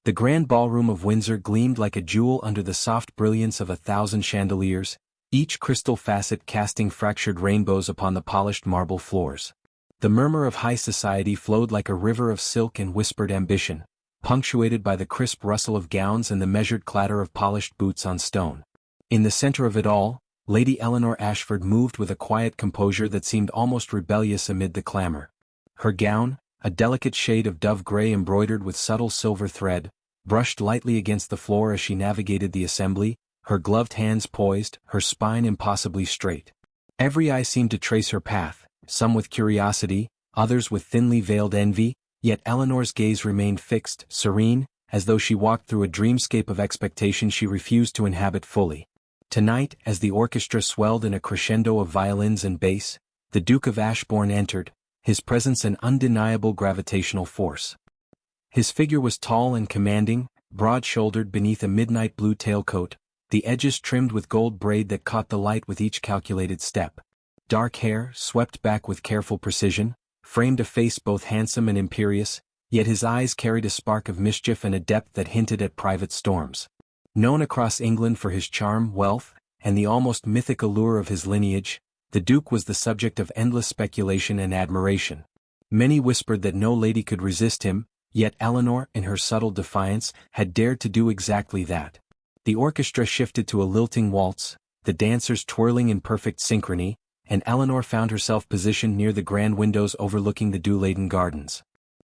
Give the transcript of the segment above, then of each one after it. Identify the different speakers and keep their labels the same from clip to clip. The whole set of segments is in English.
Speaker 1: The grand ballroom of Windsor gleamed like a jewel under the soft brilliance of 1,000 chandeliers, each crystal facet casting fractured rainbows upon the polished marble floors. The murmur of high society flowed like a river of silk and whispered ambition, punctuated by the crisp rustle of gowns and the measured clatter of polished boots on stone. In the center of it all, Lady Eleanor Ashford moved with a quiet composure that seemed almost rebellious amid the clamor. Her gown, a delicate shade of dove gray embroidered with subtle silver thread, brushed lightly against the floor as she navigated the assembly, her gloved hands poised, her spine impossibly straight. Every eye seemed to trace her path, some with curiosity, others with thinly veiled envy, yet Eleanor's gaze remained fixed, serene, as though she walked through a dreamscape of expectation she refused to inhabit fully. Tonight, as the orchestra swelled in a crescendo of violins and bass, the Duke of Ashbourne entered, his presence an undeniable gravitational force. His figure was tall and commanding, broad-shouldered beneath a midnight blue tailcoat, the edges trimmed with gold braid that caught the light with each calculated step. Dark hair, swept back with careful precision, framed a face both handsome and imperious, yet his eyes carried a spark of mischief and a depth that hinted at private storms. Known across England for his charm, wealth, and the almost mythic allure of his lineage, the Duke was the subject of endless speculation and admiration. Many whispered that no lady could resist him, yet Eleanor, in her subtle defiance, had dared to do exactly that. The orchestra shifted to a lilting waltz, the dancers twirling in perfect synchrony, and Eleanor found herself positioned near the grand windows overlooking the dew-laden gardens.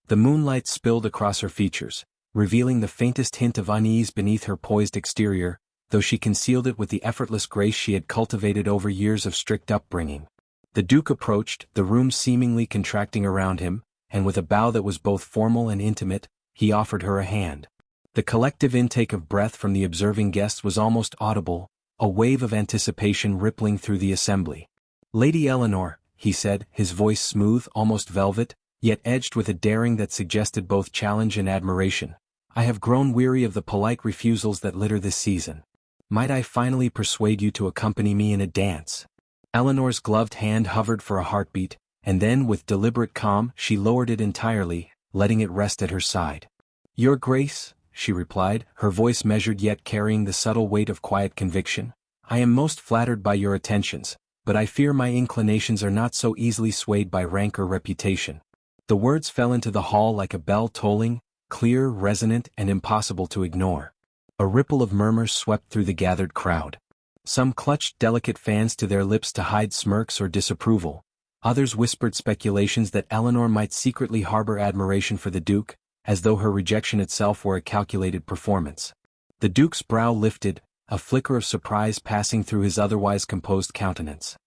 Speaker 1: The moonlight spilled across her features, revealing the faintest hint of unease beneath her poised exterior, though she concealed it with the effortless grace she had cultivated over years of strict upbringing. The Duke approached, the room seemingly contracting around him, and with a bow that was both formal and intimate, he offered her a hand. The collective intake of breath from the observing guests was almost audible, a wave of anticipation rippling through the assembly. "Lady Eleanor," he said, his voice smooth, almost velvet, yet edged with a daring that suggested both challenge and admiration, "I have grown weary of the polite refusals that litter this season. Might I finally persuade you to accompany me in a dance?" Eleanor's gloved hand hovered for a heartbeat, and then with deliberate calm she lowered it entirely, letting it rest at her side. "Your Grace," she replied, her voice measured yet carrying the subtle weight of quiet conviction, "I am most flattered by your attentions, but I fear my inclinations are not so easily swayed by rank or reputation." The words fell into the hall like a bell tolling, clear, resonant, and impossible to ignore. A ripple of murmurs swept through the gathered crowd. Some clutched delicate fans to their lips to hide smirks or disapproval. Others whispered speculations that Eleanor might secretly harbor admiration for the Duke, as though her rejection itself were a calculated performance. The Duke's brow lifted, a flicker of surprise passing through his otherwise composed countenance.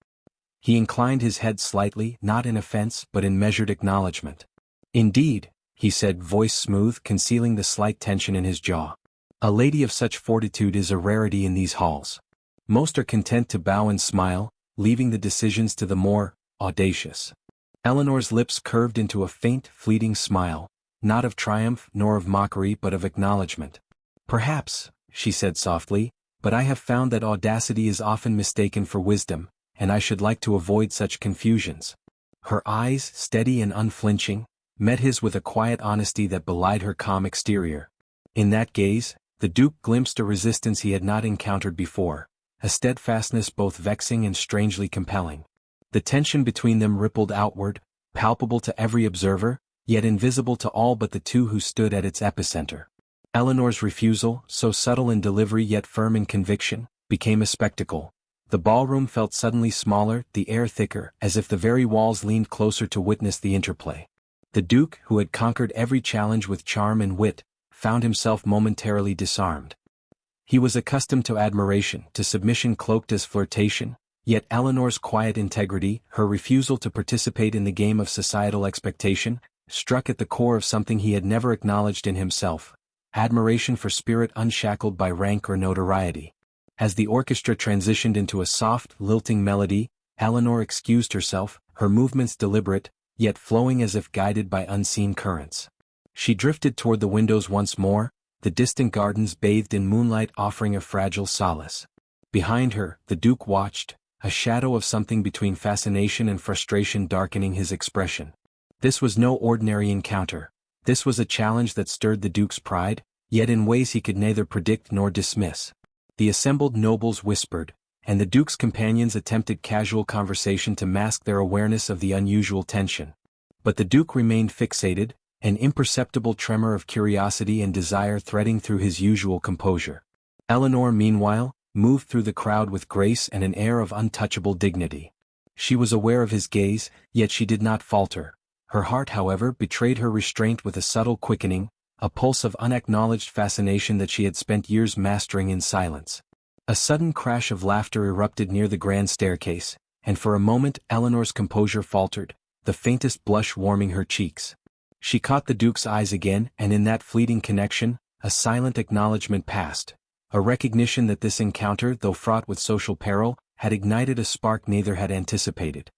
Speaker 1: He inclined his head slightly, not in offense but in measured acknowledgement. "Indeed," he said, voice smooth, concealing the slight tension in his jaw. "A lady of such fortitude is a rarity in these halls. Most are content to bow and smile, leaving the decisions to the more audacious." Eleanor's lips curved into a faint, fleeting smile, not of triumph nor of mockery but of acknowledgement. "Perhaps," she said softly, "but I have found that audacity is often mistaken for wisdom, and I should like to avoid such confusions." Her eyes, steady and unflinching, met his with a quiet honesty that belied her calm exterior. In that gaze, the Duke glimpsed a resistance he had not encountered before, a steadfastness both vexing and strangely compelling. The tension between them rippled outward, palpable to every observer, yet invisible to all but the two who stood at its epicenter. Eleanor's refusal, so subtle in delivery yet firm in conviction, became a spectacle. The ballroom felt suddenly smaller, the air thicker, as if the very walls leaned closer to witness the interplay. The Duke, who had conquered every challenge with charm and wit, found himself momentarily disarmed. He was accustomed to admiration, to submission cloaked as flirtation, yet Eleanor's quiet integrity, her refusal to participate in the game of societal expectation, struck at the core of something he had never acknowledged in himself: admiration for spirit unshackled by rank or notoriety. As the orchestra transitioned into a soft, lilting melody, Eleanor excused herself, her movements deliberate, yet flowing as if guided by unseen currents. She drifted toward the windows once more, the distant gardens bathed in moonlight offering a fragile solace. Behind her, the Duke watched, a shadow of something between fascination and frustration darkening his expression. This was no ordinary encounter. This was a challenge that stirred the Duke's pride, yet in ways he could neither predict nor dismiss. The assembled nobles whispered, and the Duke's companions attempted casual conversation to mask their awareness of the unusual tension. But the Duke remained fixated, an imperceptible tremor of curiosity and desire threading through his usual composure. Eleanor, meanwhile, moved through the crowd with grace and an air of untouchable dignity. She was aware of his gaze, yet she did not falter. Her heart, however, betrayed her restraint with a subtle quickening, a pulse of unacknowledged fascination that she had spent years mastering in silence. A sudden crash of laughter erupted near the grand staircase, and for a moment Eleanor's composure faltered, the faintest blush warming her cheeks. She caught the Duke's eyes again, and in that fleeting connection, a silent acknowledgement passed, a recognition that this encounter, though fraught with social peril, had ignited a spark neither had anticipated.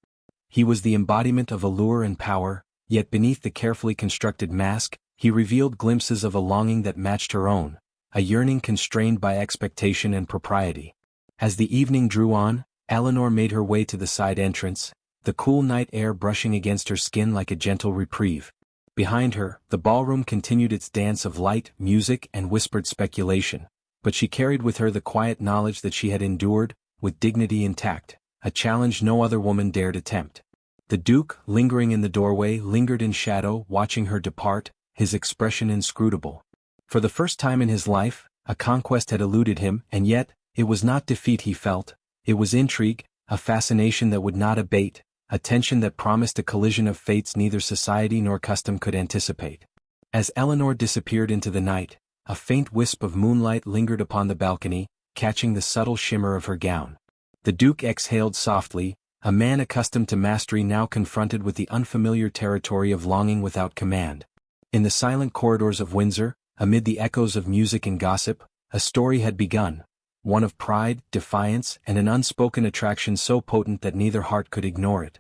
Speaker 1: He was the embodiment of allure and power, yet beneath the carefully constructed mask, he revealed glimpses of a longing that matched her own, a yearning constrained by expectation and propriety. As the evening drew on, Eleanor made her way to the side entrance, the cool night air brushing against her skin like a gentle reprieve. Behind her, the ballroom continued its dance of light, music, and whispered speculation, but she carried with her the quiet knowledge that she had endured, with dignity intact, a challenge no other woman dared attempt. The Duke, lingering in the doorway, lingered in shadow, watching her depart, his expression inscrutable. For the first time in his life, a conquest had eluded him, and yet, it was not defeat he felt, it was intrigue, a fascination that would not abate, a tension that promised a collision of fates neither society nor custom could anticipate. As Eleanor disappeared into the night, a faint wisp of moonlight lingered upon the balcony, catching the subtle shimmer of her gown. The Duke exhaled softly, a man accustomed to mastery now confronted with the unfamiliar territory of longing without command. In the silent corridors of Windsor, amid the echoes of music and gossip, a story had begun, one of pride, defiance, and an unspoken attraction so potent that neither heart could ignore it.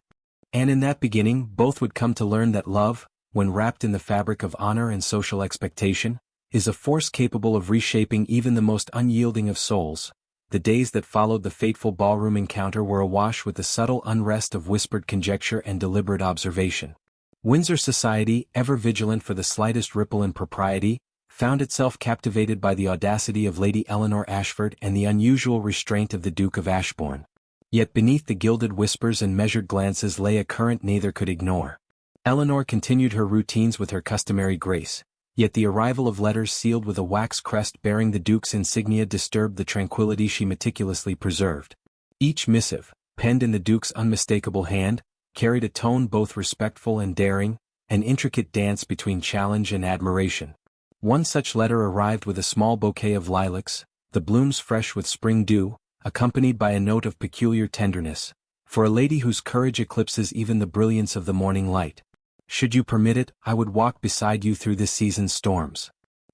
Speaker 1: And in that beginning, both would come to learn that love, when wrapped in the fabric of honor and social expectation, is a force capable of reshaping even the most unyielding of souls. The days that followed the fateful ballroom encounter were awash with the subtle unrest of whispered conjecture and deliberate observation. Windsor society, ever vigilant for the slightest ripple in propriety, found itself captivated by the audacity of Lady Eleanor Ashford and the unusual restraint of the Duke of Ashbourne. Yet beneath the gilded whispers and measured glances lay a current neither could ignore. Eleanor continued her routines with her customary grace, yet the arrival of letters sealed with a wax crest bearing the Duke's insignia disturbed the tranquility she meticulously preserved. Each missive, penned in the Duke's unmistakable hand, carried a tone both respectful and daring, an intricate dance between challenge and admiration. One such letter arrived with a small bouquet of lilacs, the blooms fresh with spring dew, accompanied by a note of peculiar tenderness, for a lady whose courage eclipses even the brilliance of the morning light. Should you permit it, I would walk beside you through this season's storms.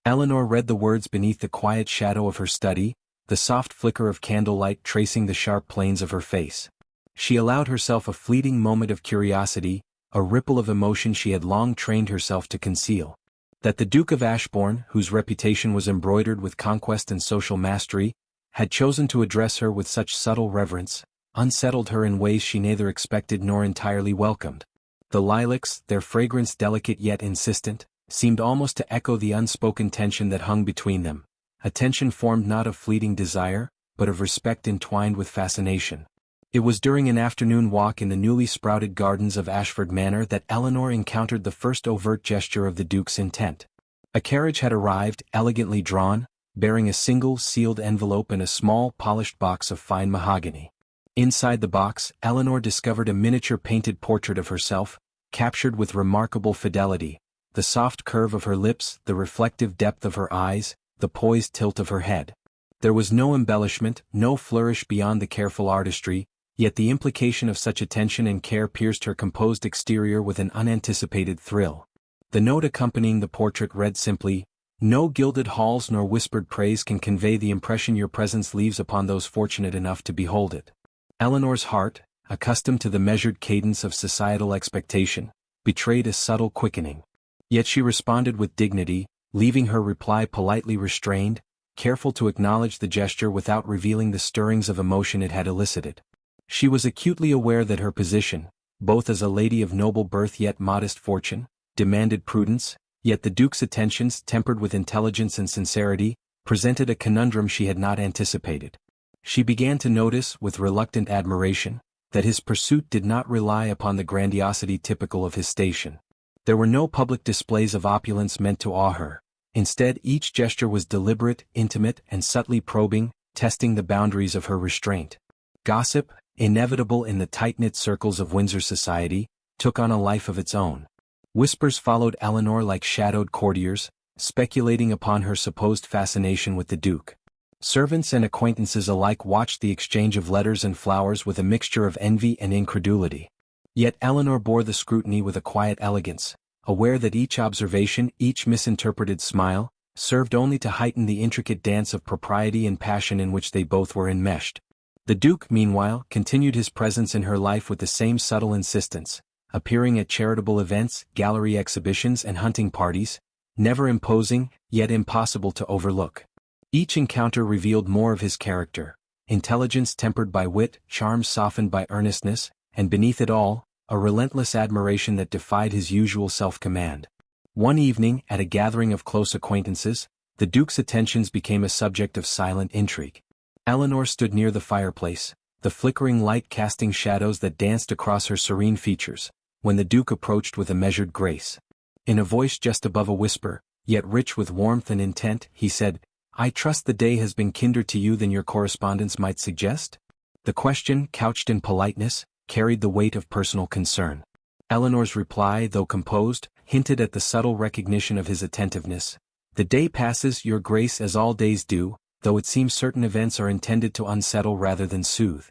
Speaker 1: Eleanor read the words beneath the quiet shadow of her study, the soft flicker of candlelight tracing the sharp planes of her face. She allowed herself a fleeting moment of curiosity, a ripple of emotion she had long trained herself to conceal. That the Duke of Ashbourne, whose reputation was embroidered with conquest and social mastery, had chosen to address her with such subtle reverence, unsettled her in ways she neither expected nor entirely welcomed. The lilacs, their fragrance delicate yet insistent, seemed almost to echo the unspoken tension that hung between them, a tension formed not of fleeting desire, but of respect entwined with fascination. It was during an afternoon walk in the newly sprouted gardens of Ashford Manor that Eleanor encountered the first overt gesture of the Duke's intent. A carriage had arrived, elegantly drawn, bearing a single sealed envelope and a small polished box of fine mahogany. Inside the box, Eleanor discovered a miniature painted portrait of herself, captured with remarkable fidelity, the soft curve of her lips, the reflective depth of her eyes, the poised tilt of her head. There was no embellishment, no flourish beyond the careful artistry, yet the implication of such attention and care pierced her composed exterior with an unanticipated thrill. The note accompanying the portrait read simply, "No gilded halls nor whispered praise can convey the impression your presence leaves upon those fortunate enough to behold it." Eleanor's heart, accustomed to the measured cadence of societal expectation, betrayed a subtle quickening. Yet she responded with dignity, leaving her reply politely restrained, careful to acknowledge the gesture without revealing the stirrings of emotion it had elicited. She was acutely aware that her position, both as a lady of noble birth yet modest fortune, demanded prudence, Yet the Duke's attentions, tempered with intelligence and sincerity, presented a conundrum she had not anticipated. She began to notice, with reluctant admiration, that his pursuit did not rely upon the grandiosity typical of his station. There were no public displays of opulence meant to awe her. Instead, each gesture was deliberate, intimate, and subtly probing, testing the boundaries of her restraint. Gossip, inevitable in the tight-knit circles of Windsor society, took on a life of its own. Whispers followed Eleanor like shadowed courtiers, speculating upon her supposed fascination with the Duke. Servants and acquaintances alike watched the exchange of letters and flowers with a mixture of envy and incredulity. Yet Eleanor bore the scrutiny with a quiet elegance, aware that each observation, each misinterpreted smile, served only to heighten the intricate dance of propriety and passion in which they both were enmeshed. The Duke, meanwhile, continued his presence in her life with the same subtle insistence, appearing at charitable events, gallery exhibitions and hunting parties, never imposing, yet impossible to overlook. Each encounter revealed more of his character, intelligence tempered by wit, charm softened by earnestness, and beneath it all, a relentless admiration that defied his usual self-command. One evening, at a gathering of close acquaintances, the Duke's attentions became a subject of silent intrigue. Eleanor stood near the fireplace, the flickering light casting shadows that danced across her serene features, when the Duke approached with a measured grace. In a voice just above a whisper, yet rich with warmth and intent, he said, "I trust the day has been kinder to you than your correspondence might suggest?" The question, couched in politeness, carried the weight of personal concern. Eleanor's reply, though composed, hinted at the subtle recognition of his attentiveness. "The day passes, your grace, as all days do, though it seems certain events are intended to unsettle rather than soothe."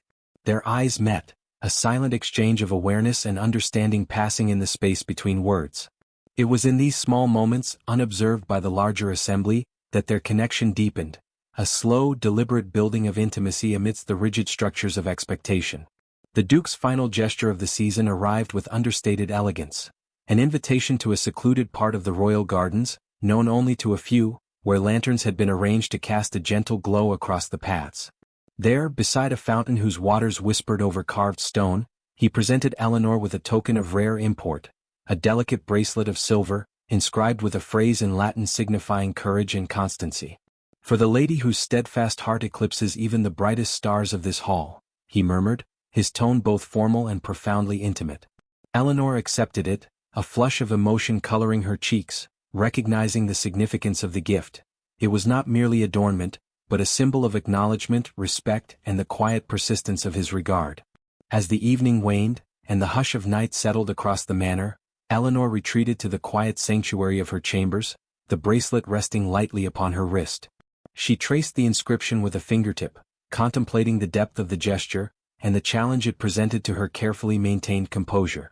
Speaker 1: Their eyes met, a silent exchange of awareness and understanding passing in the space between words. It was in these small moments, unobserved by the larger assembly, that their connection deepened, a slow, deliberate building of intimacy amidst the rigid structures of expectation. The Duke's final gesture of the season arrived with understated elegance, an invitation to a secluded part of the royal gardens, known only to a few, where lanterns had been arranged to cast a gentle glow across the paths. There, beside a fountain whose waters whispered over carved stone, he presented Eleanor with a token of rare import, a delicate bracelet of silver, inscribed with a phrase in Latin signifying courage and constancy. "For the lady whose steadfast heart eclipses even the brightest stars of this hall," he murmured, his tone both formal and profoundly intimate. Eleanor accepted it, a flush of emotion coloring her cheeks, recognizing the significance of the gift. It was not merely adornment, but a symbol of acknowledgement, respect, and the quiet persistence of his regard. As the evening waned, and the hush of night settled across the manor, Eleanor retreated to the quiet sanctuary of her chambers, the bracelet resting lightly upon her wrist. She traced the inscription with a fingertip, contemplating the depth of the gesture, and the challenge it presented to her carefully maintained composure.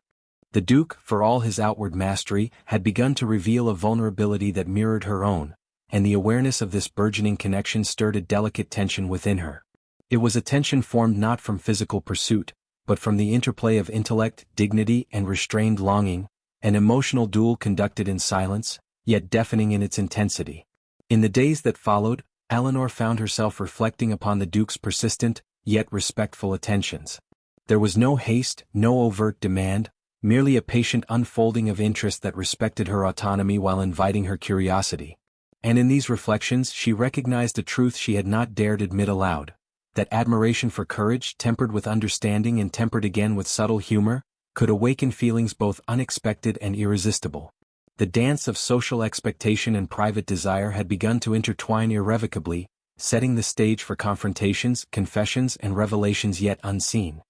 Speaker 1: The Duke, for all his outward mastery, had begun to reveal a vulnerability that mirrored her own, and the awareness of this burgeoning connection stirred a delicate tension within her. It was a tension formed not from physical pursuit, but from the interplay of intellect, dignity, and restrained longing, an emotional duel conducted in silence, yet deafening in its intensity. In the days that followed, Eleanor found herself reflecting upon the Duke's persistent, yet respectful attentions. There was no haste, no overt demand, merely a patient unfolding of interest that respected her autonomy while inviting her curiosity. And in these reflections she recognized a truth she had not dared admit aloud, that admiration for courage, tempered with understanding and tempered again with subtle humor, could awaken feelings both unexpected and irresistible. The dance of social expectation and private desire had begun to intertwine irrevocably, setting the stage for confrontations, confessions, and revelations yet unseen.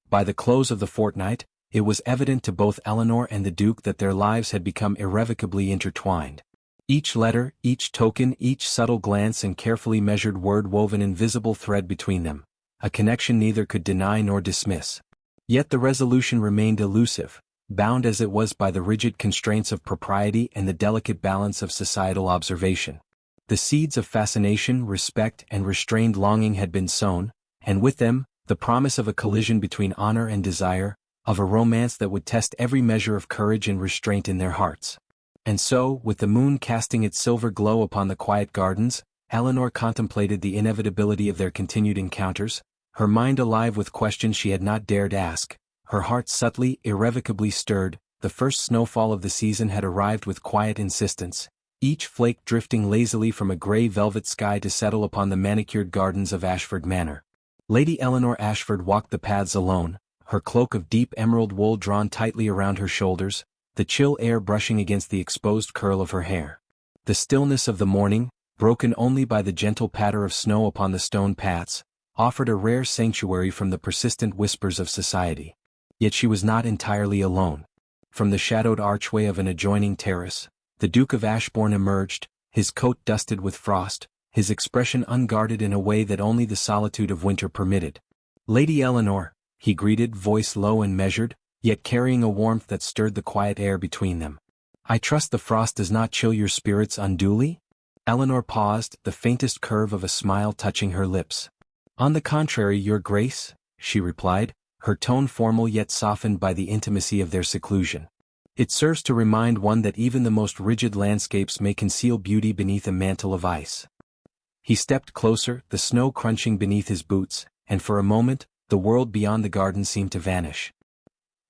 Speaker 1: By the close of the fortnight, it was evident to both Eleanor and the Duke that their lives had become irrevocably intertwined. Each letter, each token, each subtle glance and carefully measured word wove an invisible thread between them, a connection neither could deny nor dismiss. Yet the resolution remained elusive, bound as it was by the rigid constraints of propriety and the delicate balance of societal observation. The seeds of fascination, respect, and restrained longing had been sown, and with them, the promise of a collision between honor and desire, of a romance that would test every measure of courage and restraint in their hearts. And so, with the moon casting its silver glow upon the quiet gardens, Eleanor contemplated the inevitability of their continued encounters, her mind alive with questions she had not dared ask, her heart subtly, irrevocably stirred, the first snowfall of the season had arrived with quiet insistence, each flake drifting lazily from a grey velvet sky to settle upon the manicured gardens of Ashford Manor. Lady Eleanor Ashford walked the paths alone, her cloak of deep emerald wool drawn tightly around her shoulders, the chill air brushing against the exposed curl of her hair. The stillness of the morning, broken only by the gentle patter of snow upon the stone paths, offered a rare sanctuary from the persistent whispers of society. Yet she was not entirely alone. From the shadowed archway of an adjoining terrace, the Duke of Ashbourne emerged, his coat dusted with frost, his expression unguarded in a way that only the solitude of winter permitted. "Lady Eleanor," he greeted, voice low and measured, yet carrying a warmth that stirred the quiet air between them. "I trust the frost does not chill your spirits unduly?" Eleanor paused, the faintest curve of a smile touching her lips. "On the contrary, your grace," she replied, her tone formal yet softened by the intimacy of their seclusion. "It serves to remind one that even the most rigid landscapes may conceal beauty beneath a mantle of ice." He stepped closer, the snow crunching beneath his boots, and for a moment, the world beyond the garden seemed to vanish.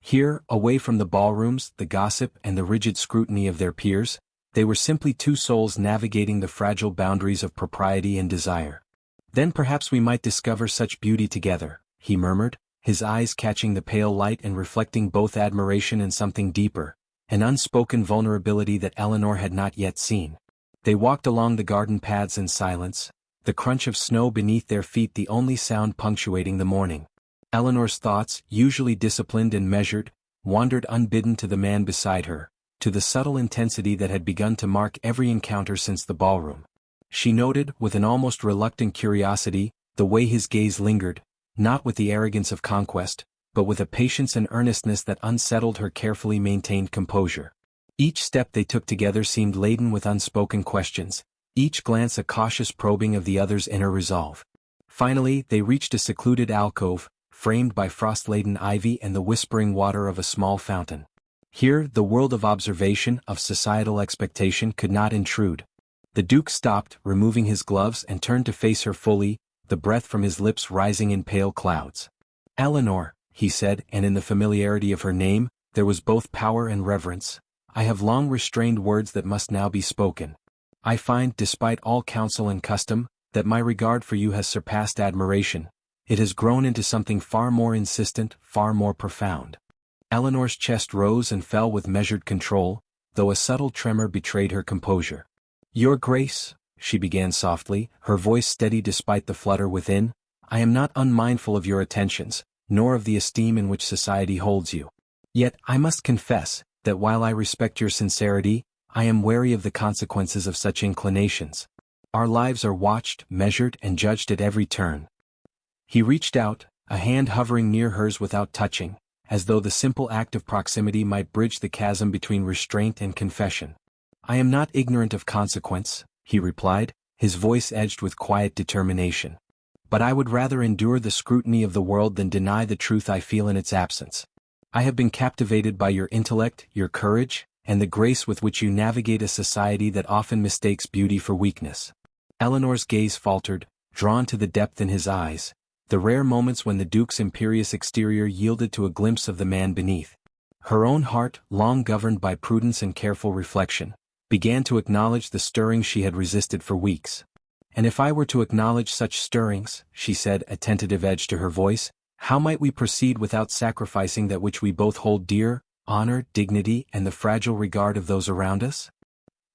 Speaker 1: Here, away from the ballrooms, the gossip, and the rigid scrutiny of their peers, they were simply two souls navigating the fragile boundaries of propriety and desire. "Then perhaps we might discover such beauty together," he murmured, his eyes catching the pale light and reflecting both admiration and something deeper, an unspoken vulnerability that Eleanor had not yet seen. They walked along the garden paths in silence, the crunch of snow beneath their feet the only sound punctuating the morning. Eleanor's thoughts, usually disciplined and measured, wandered unbidden to the man beside her, to the subtle intensity that had begun to mark every encounter since the ballroom. She noted, with an almost reluctant curiosity, the way his gaze lingered, not with the arrogance of conquest, but with a patience and earnestness that unsettled her carefully maintained composure. Each step they took together seemed laden with unspoken questions, each glance a cautious probing of the other's inner resolve. Finally, they reached a secluded alcove, framed by frost-laden ivy and the whispering water of a small fountain. Here, the world of observation, of societal expectation could not intrude. The Duke stopped, removing his gloves, and turned to face her fully, the breath from his lips rising in pale clouds. "Eleanor," he said, and in the familiarity of her name, there was both power and reverence. "I have long restrained words that must now be spoken. I find, despite all counsel and custom, that my regard for you has surpassed admiration. It has grown into something far more insistent, far more profound." Eleanor's chest rose and fell with measured control, though a subtle tremor betrayed her composure. "Your Grace," she began softly, her voice steady despite the flutter within, "I am not unmindful of your attentions, nor of the esteem in which society holds you. Yet, I must confess, that while I respect your sincerity, I am wary of the consequences of such inclinations. Our lives are watched, measured, and judged at every turn." He reached out, a hand hovering near hers without touching, as though the simple act of proximity might bridge the chasm between restraint and confession. "I am not ignorant of consequence," he replied, his voice edged with quiet determination. "But I would rather endure the scrutiny of the world than deny the truth I feel in its absence. I have been captivated by your intellect, your courage, and the grace with which you navigate a society that often mistakes beauty for weakness." Eleanor's gaze faltered, drawn to the depth in his eyes, the rare moments when the Duke's imperious exterior yielded to a glimpse of the man beneath. Her own heart, long governed by prudence and careful reflection, began to acknowledge the stirrings she had resisted for weeks. "And if I were to acknowledge such stirrings," she said, a tentative edge to her voice, "how might we proceed without sacrificing that which we both hold dear, honor, dignity, and the fragile regard of those around us?"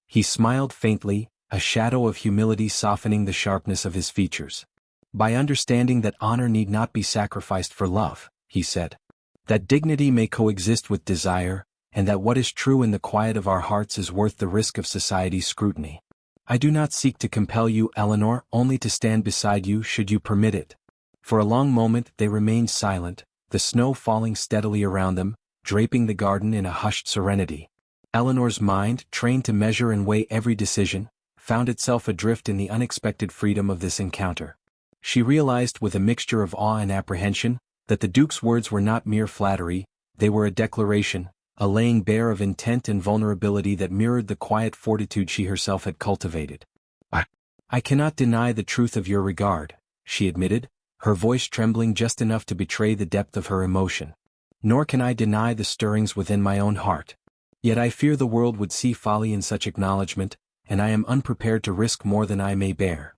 Speaker 1: He smiled faintly, a shadow of humility softening the sharpness of his features. "By understanding that honor need not be sacrificed for love," he said. "That dignity may coexist with desire, and that what is true in the quiet of our hearts is worth the risk of society's scrutiny. I do not seek to compel you, Eleanor, only to stand beside you should you permit it." For a long moment they remained silent, the snow falling steadily around them, draping the garden in a hushed serenity. Eleanor's mind, trained to measure and weigh every decision, found itself adrift in the unexpected freedom of this encounter. She realized with a mixture of awe and apprehension, that the Duke's words were not mere flattery, they were a declaration, a laying bare of intent and vulnerability that mirrored the quiet fortitude she herself had cultivated. I cannot deny the truth of your regard," she admitted, her voice trembling just enough to betray the depth of her emotion. nor can I deny the stirrings within my own heart. Yet I fear the world would see folly in such acknowledgment, and I am unprepared to risk more than I may bear."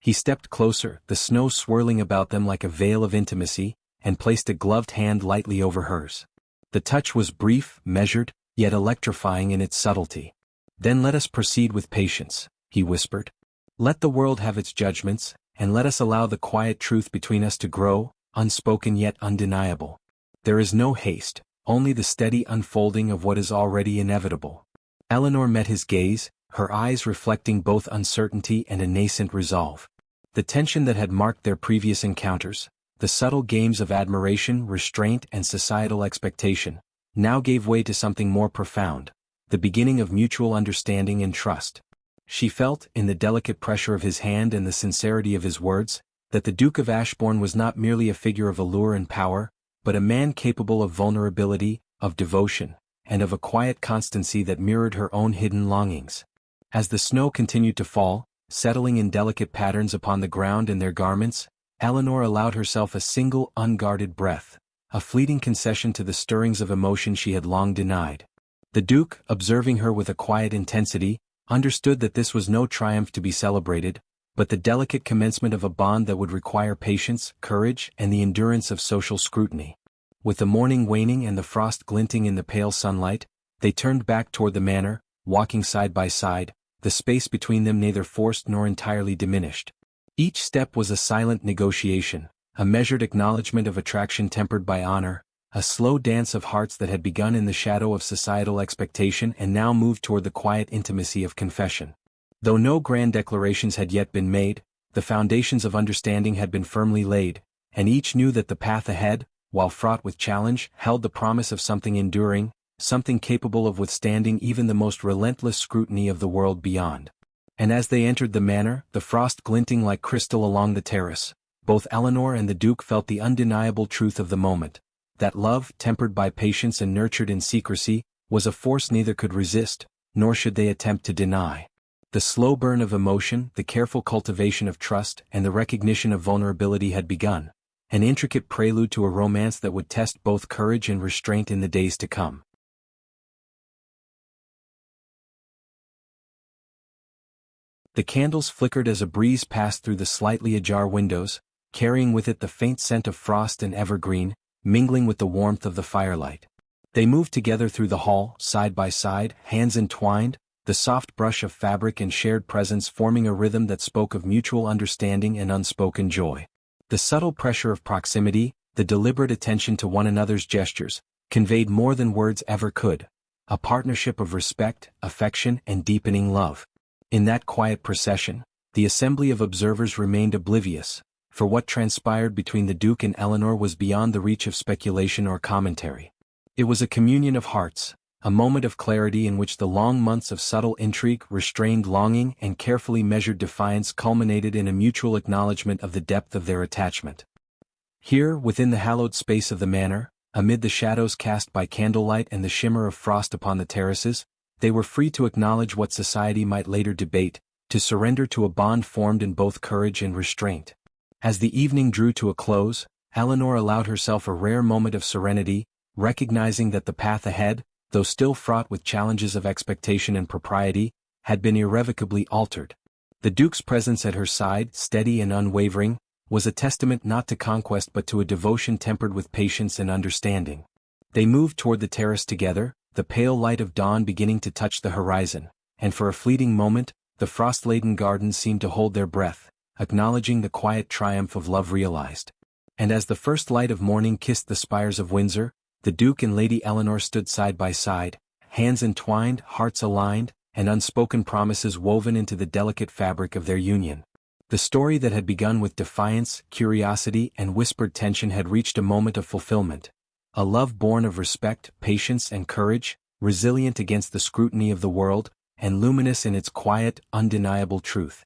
Speaker 1: He stepped closer, the snow swirling about them like a veil of intimacy, and placed a gloved hand lightly over hers. The touch was brief, measured, yet electrifying in its subtlety. "Then let us proceed with patience," he whispered. "Let the world have its judgments, and let us allow the quiet truth between us to grow, unspoken yet undeniable. There is no haste, only the steady unfolding of what is already inevitable." Eleanor met his gaze, her eyes reflecting both uncertainty and a nascent resolve. The tension that had marked their previous encounters, the subtle games of admiration, restraint, and societal expectation, now gave way to something more profound, the beginning of mutual understanding and trust. She felt, in the delicate pressure of his hand and the sincerity of his words, that the Duke of Ashbourne was not merely a figure of allure and power, but a man capable of vulnerability, of devotion, and of a quiet constancy that mirrored her own hidden longings. As the snow continued to fall, settling in delicate patterns upon the ground and their garments, Eleanor allowed herself a single unguarded breath, a fleeting concession to the stirrings of emotion she had long denied. The Duke, observing her with a quiet intensity, understood that this was no triumph to be celebrated, but the delicate commencement of a bond that would require patience, courage, and the endurance of social scrutiny. With the morning waning and the frost glinting in the pale sunlight, they turned back toward the manor, walking side by side, the space between them neither forced nor entirely diminished. Each step was a silent negotiation, a measured acknowledgement of attraction tempered by honor, a slow dance of hearts that had begun in the shadow of societal expectation and now moved toward the quiet intimacy of confession. Though no grand declarations had yet been made, the foundations of understanding had been firmly laid, and each knew that the path ahead, while fraught with challenge, held the promise of something enduring, something capable of withstanding even the most relentless scrutiny of the world beyond. And as they entered the manor, the frost glinting like crystal along the terrace, both Eleanor and the Duke felt the undeniable truth of the moment, that love, tempered by patience and nurtured in secrecy, was a force neither could resist, nor should they attempt to deny. The slow burn of emotion, the careful cultivation of trust, and the recognition of vulnerability had begun, an intricate prelude to a romance that would test both courage and restraint in the days to come. The candles flickered as a breeze passed through the slightly ajar windows, carrying with it the faint scent of frost and evergreen, mingling with the warmth of the firelight. They moved together through the hall, side by side, hands entwined, the soft brush of fabric and shared presence forming a rhythm that spoke of mutual understanding and unspoken joy. The subtle pressure of proximity, the deliberate attention to one another's gestures, conveyed more than words ever could, a partnership of respect, affection, and deepening love. In that quiet procession, the assembly of observers remained oblivious, for what transpired between the Duke and Eleanor was beyond the reach of speculation or commentary. It was a communion of hearts, a moment of clarity in which the long months of subtle intrigue, restrained longing, and carefully measured defiance culminated in a mutual acknowledgement of the depth of their attachment. Here, within the hallowed space of the manor, amid the shadows cast by candlelight and the shimmer of frost upon the terraces, they were free to acknowledge what society might later debate, to surrender to a bond formed in both courage and restraint. As the evening drew to a close, Eleanor allowed herself a rare moment of serenity, recognizing that the path ahead, though still fraught with challenges of expectation and propriety, had been irrevocably altered. The Duke's presence at her side, steady and unwavering, was a testament not to conquest but to a devotion tempered with patience and understanding. They moved toward the terrace together, the pale light of dawn beginning to touch the horizon, and for a fleeting moment, the frost-laden gardens seemed to hold their breath, acknowledging the quiet triumph of love realized. And as the first light of morning kissed the spires of Windsor, the Duke and Lady Eleanor stood side by side, hands entwined, hearts aligned, and unspoken promises woven into the delicate fabric of their union. The story that had begun with defiance, curiosity, and whispered tension had reached a moment of fulfillment. A love born of respect, patience, and courage, resilient against the scrutiny of the world, and luminous in its quiet, undeniable truth.